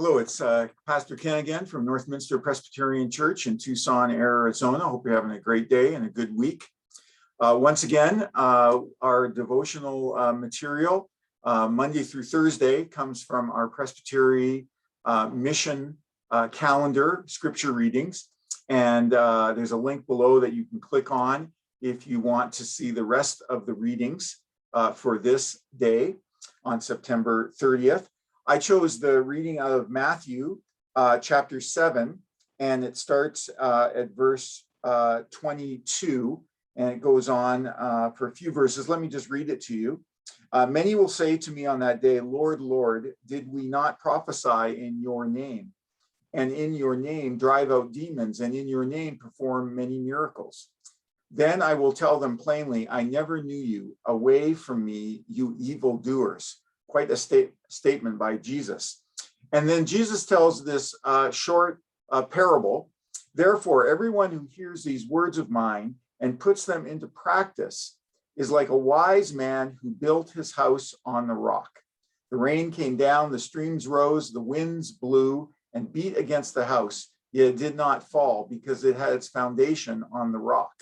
Hello, it's Pastor Ken again from Northminster Presbyterian Church in Tucson, Arizona. Hope you're having a great day and a good week. Once again, our devotional material Monday through Thursday comes from our Presbyterian mission calendar, scripture readings. And there's a link below that you can click on if you want to see the rest of the readings for this day on September 30th. I chose the reading out of Matthew chapter 7, and it starts at verse 22, and it goes on for a few verses. Let me just read it to you. Many will say to me on that day, Lord, Lord, did we not prophesy in your name? And in your name drive out demons, and in your name perform many miracles. Then I will tell them plainly, I never knew you. Away from me, you evildoers. Quite a statement by Jesus. And then Jesus tells this short parable. Therefore, everyone who hears these words of mine and puts them into practice is like a wise man who built his house on the rock. The rain came down, the streams rose, the winds blew and beat against the house, yet it did not fall because it had its foundation on the rock.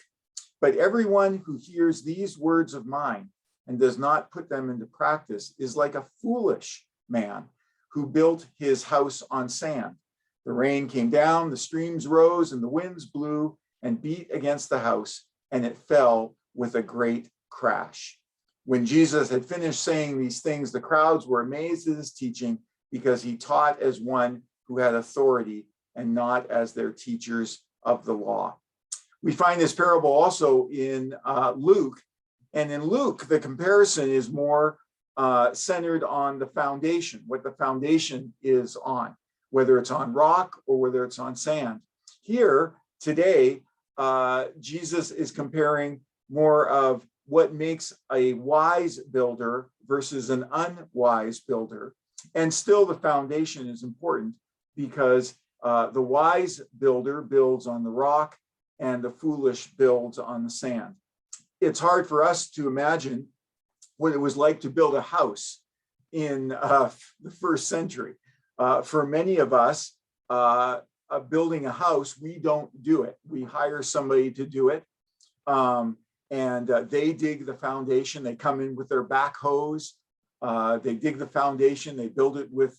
But everyone who hears these words of mine and does not put them into practice is like a foolish man who built his house on sand. The rain came down, the streams rose, and the winds blew and beat against the house, and it fell with a great crash. When Jesus had finished saying these things, the crowds were amazed at his teaching because he taught as one who had authority and not as their teachers of the law. We find this parable also in Luke. And in Luke, the comparison is more centered on the foundation, what the foundation is on, whether it's on rock or whether it's on sand. Here, today, Jesus is comparing more of what makes a wise builder versus an unwise builder. And still the foundation is important because the wise builder builds on the rock and the foolish builds on the sand. It's hard for us to imagine what it was like to build a house in the first century. For many of us, building a house, we don't do it. We hire somebody to do it. And they dig the foundation. They come in with their backhoes. They dig the foundation. They build it with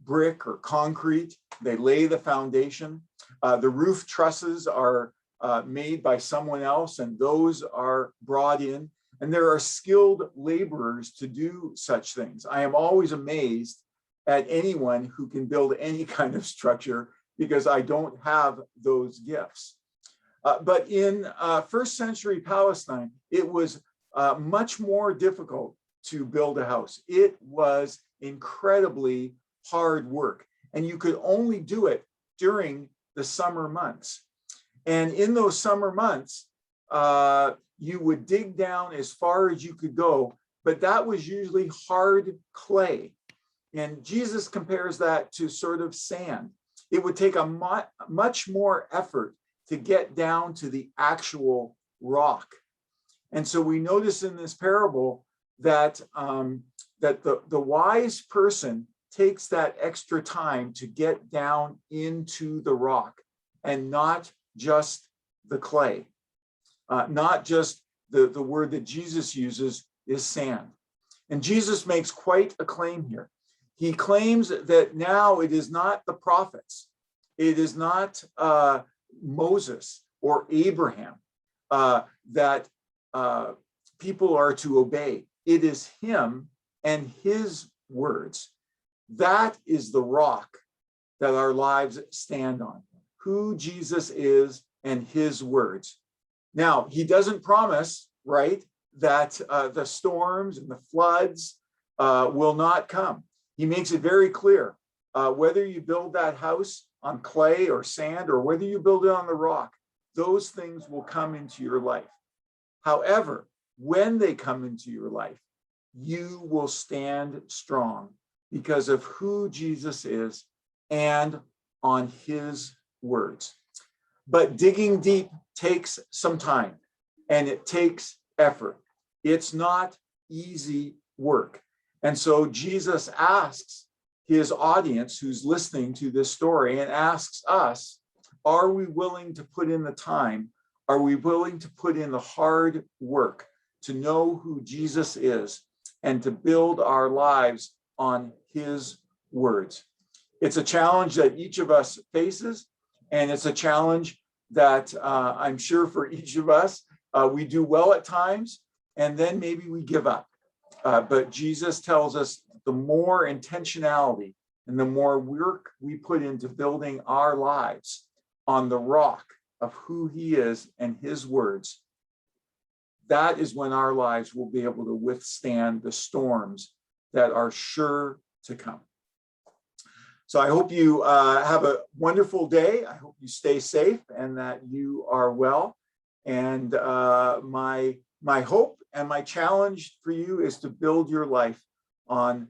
brick or concrete. They lay the foundation. The roof trusses are made by someone else, and those are brought in. And there are skilled laborers to do such things. I am always amazed at anyone who can build any kind of structure because I don't have those gifts. But in first century Palestine, it was much more difficult to build a house. It was incredibly hard work, and you could only do it during the summer months. And in those summer months, you would dig down as far as you could go, but that was usually hard clay. And Jesus compares that to sort of sand. It would take a much more effort to get down to the actual rock. And so we notice in this parable that, the wise person takes that extra time to get down into the rock and not just the clay, not just the word that Jesus uses is sand. And Jesus makes quite a claim here. He claims that now it is not the prophets, it is not Moses or Abraham that people are to obey. It is him and his words. That is the rock that our lives stand on. Who Jesus is and his words. Now, he doesn't promise, right, that the storms and the floods will not come. He makes it very clear, whether you build that house on clay or sand or whether you build it on the rock, those things will come into your life. However, when they come into your life, you will stand strong because of who Jesus is and on his words. But digging deep takes some time and it takes effort. It's not easy work. And so Jesus asks his audience who's listening to this story and asks us, are we willing to put in the time? Are we willing to put in the hard work to know who Jesus is and to build our lives on his words? It's a challenge that each of us faces, and it's a challenge that I'm sure for each of us, we do well at times, and then maybe we give up. But Jesus tells us the more intentionality and the more work we put into building our lives on the rock of who he is and his words, that is when our lives will be able to withstand the storms that are sure to come. So I hope you have a wonderful day. I hope you stay safe and that you are well. And my hope and my challenge for you is to build your life on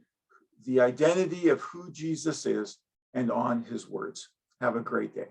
the identity of who Jesus is and on his words. Have a great day.